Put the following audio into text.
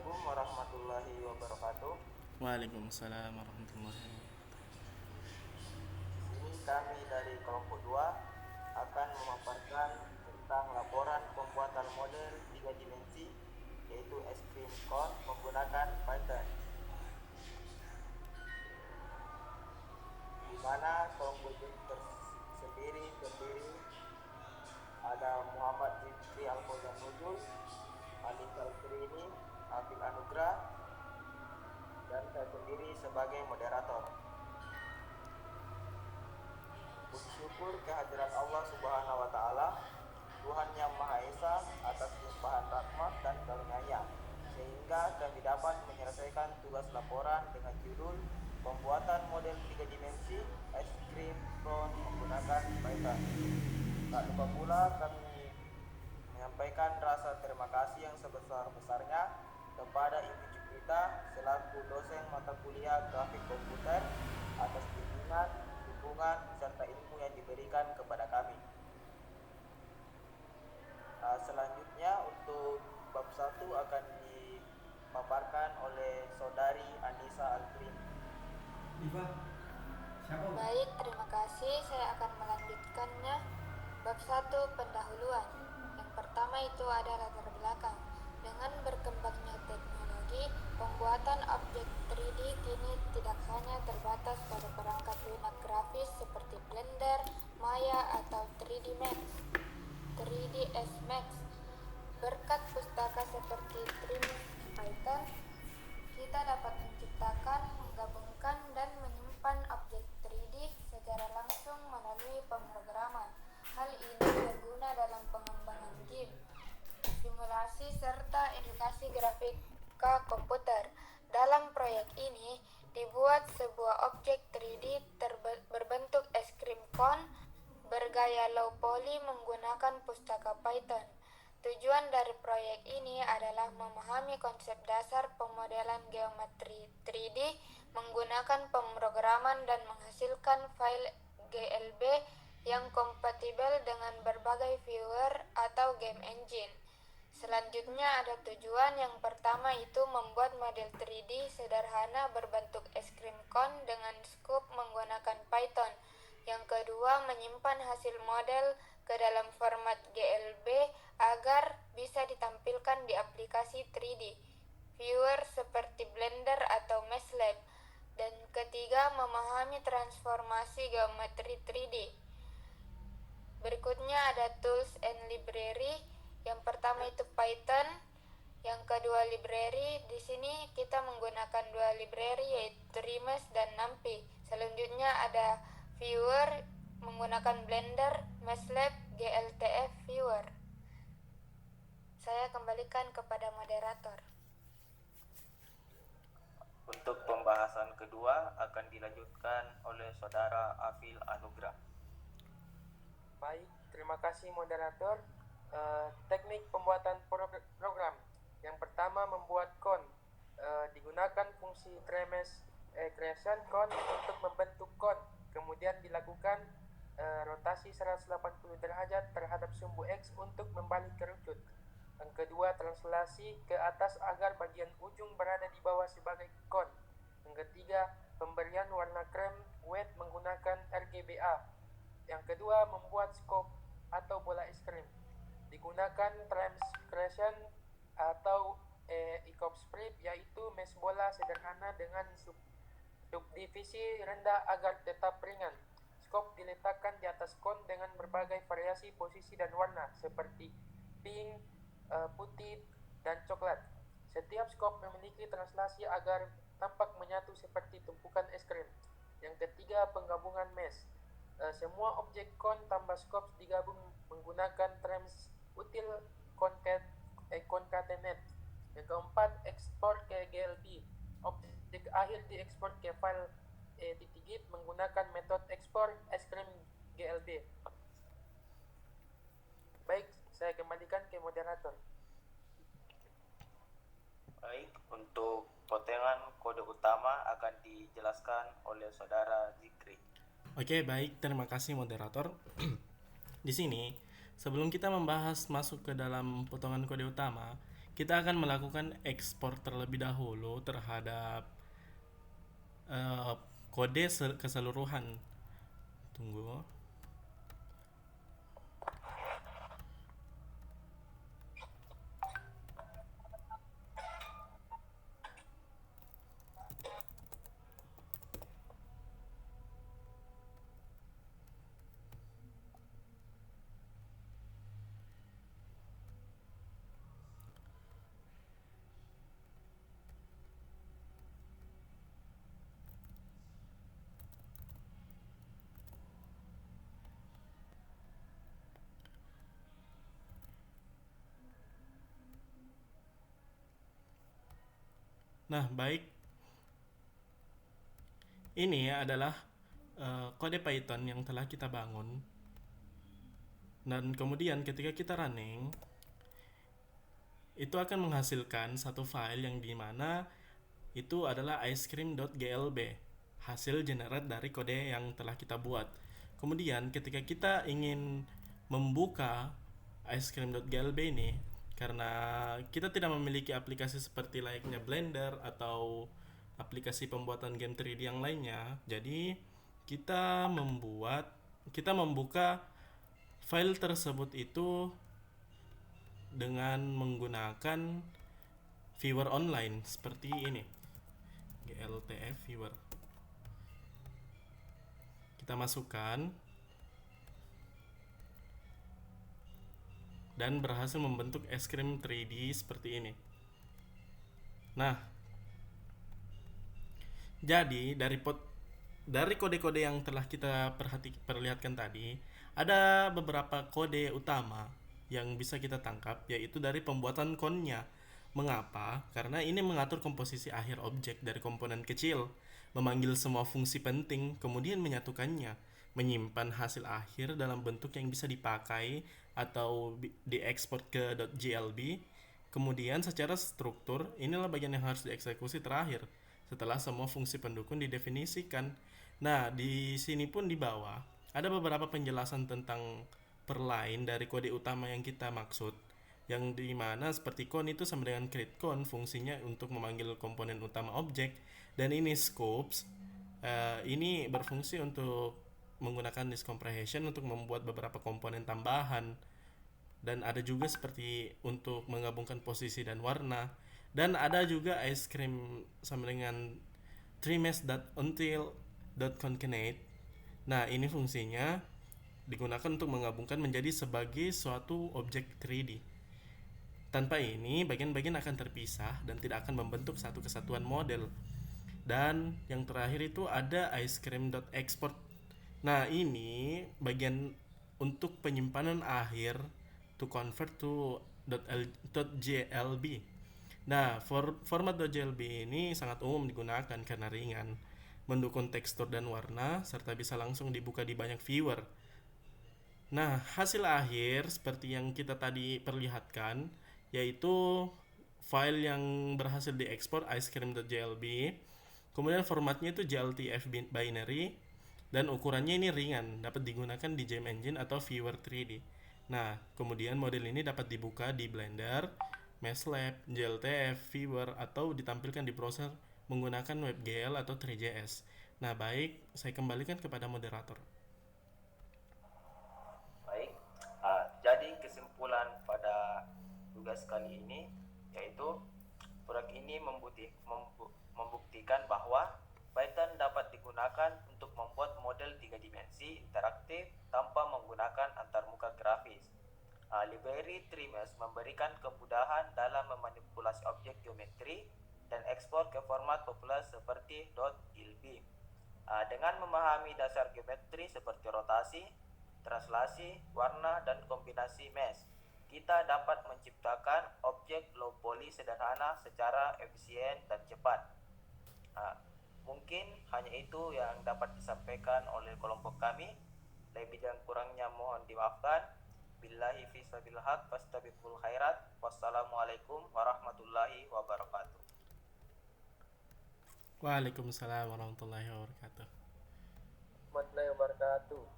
Assalamualaikum warahmatullahi wabarakatuh. Waalaikumsalam warahmatullahi wabarakatuh. Di sini kami dari kelompok 2 akan memaparkan tentang laporan pembuatan model 3 dimensi yaitu es krim cone menggunakan Python. Di mana kelompok sendiri terdiri ada Muhammad Zikri Al-Fauzan Nuzul, Ali Kaltrini, Afil Anugrah, dan saya sendiri sebagai moderator. Puji syukur kehadirat Allah Subhanahu wa Ta'ala, Tuhan yang Maha Esa, atas limpahan rahmat dan karunia-Nya, sehingga kami dapat menyelesaikan tugas laporan dengan judul pembuatan model 3 dimensi es krim cone menggunakan Python. Tak lupa pula kami menyampaikan rasa terima kasih yang sebesar-besarnya kepada Ibu Juprita selaku dosen mata kuliah grafik komputer atas bimbingan, dukungan, serta ilmu yang diberikan kepada kami. Selanjutnya untuk bab 1 akan dipaparkan oleh saudari Anissa Alprin. Baik, terima kasih. Saya akan melanjutkannya. Bab 1, pendahuluan. Yang pertama itu ada latar belakang. Dengan berkembangnya teknologi, pembuatan objek 3D kini tidak hanya terbatas pada perangkat lunak grafis seperti Blender, Maya, atau 3ds Max. Berkat pustaka seperti Trims Python, kita dapat menciptakan, menggabungkan, dan menyimpan objek 3D secara langsung melalui pemrograman. Hal ini berguna dalam pengembangan game, simulasi, serta edukasi grafika komputer. Dalam proyek ini, dibuat sebuah objek 3D berbentuk es krim cone bergaya low poly menggunakan pustaka Python. Tujuan dari proyek ini adalah memahami konsep dasar pemodelan geometri 3D menggunakan pemrograman dan menghasilkan file GLB yang kompatibel dengan berbagai viewer atau game engine. Selanjutnya ada tujuan. Yang pertama itu membuat model 3D sederhana berbentuk es krim cone dengan scope menggunakan Python. Yang kedua, menyimpan hasil model ke dalam format GLB agar bisa ditampilkan di aplikasi 3D viewer seperti Blender atau MATLAB. Dan ketiga, memahami transformasi geometri 3D. Berikutnya ada tools and library. Yang pertama itu Python, yang kedua library. Di sini kita menggunakan dua library yaitu Rimes dan NumPy. Selanjutnya ada viewer menggunakan Blender, MATLAB, GLTF viewer. Saya kembalikan kepada moderator. Untuk pembahasan kedua akan dilanjutkan oleh saudara Afil Anugrah. Baik, terima kasih moderator. Teknik pembuatan program. Yang pertama, membuat cone. Digunakan fungsi creation cone untuk membentuk cone. Kemudian dilakukan rotasi 180 derajat terhadap sumbu X untuk membalik kerucut. Yang kedua, translasi ke atas agar bagian ujung berada di bawah sebagai cone. Yang ketiga, pemberian warna krem wet menggunakan RGBA. Yang kedua, membuat scope atau bola es krim. Digunakan transcretion atau ECOP strip, yaitu mesh bola sederhana dengan subdivisi rendah agar tetap ringan. Scope diletakkan di atas cone dengan berbagai variasi posisi dan warna seperti pink, putih, dan coklat. Setiap scope memiliki translasi agar tampak menyatu seperti tumpukan es krim. Yang ketiga, penggabungan mesh. Semua objek cone tambah scope digabung menggunakan terms util concatenate. Yang keempat, ekspor ke GLB. Objek akhir diekspor ke file .git menggunakan metode ekspor es krim GLB. Baik, saya kembalikan ke moderator. Baik, untuk potengan kode utama akan dijelaskan oleh saudara Zikri. Oke, baik, terima kasih moderator. Di sini, sebelum kita membahas masuk ke dalam potongan kode utama, kita akan melakukan ekspor terlebih dahulu terhadap eh, kode keseluruhan. Tunggu. Nah, baik. Ini adalah kode Python yang telah kita bangun. Dan kemudian ketika kita running, itu akan menghasilkan satu file yang dimana itu adalah icecream.glb, hasil generate dari kode yang telah kita buat. Kemudian ketika kita ingin membuka icecream.glb ini, karena kita tidak memiliki aplikasi seperti layaknya Blender atau aplikasi pembuatan game 3D yang lainnya, jadi kita membuka file tersebut itu dengan menggunakan viewer online seperti ini, gltf viewer. Kita masukkan dan berhasil membentuk es krim 3D seperti ini. Nah, jadi dari kode-kode yang telah kita perlihatkan tadi, ada beberapa kode utama yang bisa kita tangkap, yaitu dari pembuatan konnya. Mengapa? Karena ini mengatur komposisi akhir objek dari komponen kecil, memanggil semua fungsi penting, kemudian menyatukannya, menyimpan hasil akhir dalam bentuk yang bisa dipakai atau diekspor ke .glb. Kemudian secara struktur, inilah bagian yang harus dieksekusi terakhir setelah semua fungsi pendukung didefinisikan. Nah, di sini pun di bawah ada beberapa penjelasan tentang per line dari kode utama yang kita maksud, yang dimana seperti con itu sama dengan create con, fungsinya untuk memanggil komponen utama objek, dan ini scopes, ini berfungsi untuk menggunakan disk comprehension untuk membuat beberapa komponen tambahan, dan ada juga seperti untuk menggabungkan posisi dan warna, dan ada juga ice cream sama dengan trimes.until.concatenate. Nah, ini fungsinya digunakan untuk menggabungkan menjadi sebagai suatu objek 3D. Tanpa ini, bagian-bagian akan terpisah dan tidak akan membentuk satu kesatuan model. Dan yang terakhir itu ada icecream.export. Nah, ini bagian untuk penyimpanan akhir to convert to .glb. Nah, format .glb ini sangat umum digunakan karena ringan, mendukung tekstur dan warna, serta bisa langsung dibuka di banyak viewer. Nah, hasil akhir seperti yang kita tadi perlihatkan, yaitu file yang berhasil diekspor icecream.glb. Kemudian formatnya itu gltf binary, dan ukurannya ini ringan, dapat digunakan di game engine atau viewer 3D. Nah, kemudian model ini dapat dibuka di Blender, MeshLab, gltf viewer, atau ditampilkan di browser menggunakan WebGL atau 3JS. Nah, baik, saya kembalikan kepada moderator. Baik, jadi kesimpulan pada tugas kali ini yaitu proyek ini membuktikan bahwa Python dapat digunakan untuk membuat model 3 dimensi interaktif tanpa menggunakan antarmuka grafis. Library Trimes memberikan kemudahan dalam memanipulasi objek geometri dan ekspor ke format populer seperti .glb. Dengan memahami dasar geometri seperti rotasi, translasi, warna, dan kombinasi mesh, kita dapat menciptakan objek low poly sederhana secara efisien dan cepat. Mungkin hanya itu yang dapat disampaikan oleh kelompok kami. Lebih dan kurangnya mohon dimaafkan. Billahi fi sabil haq fastabiqul khairat. Wassalamualaikum warahmatullahi wabarakatuh. Waalaikumsalam warahmatullahi wabarakatuh. Warahmatullahi wabarakatuh.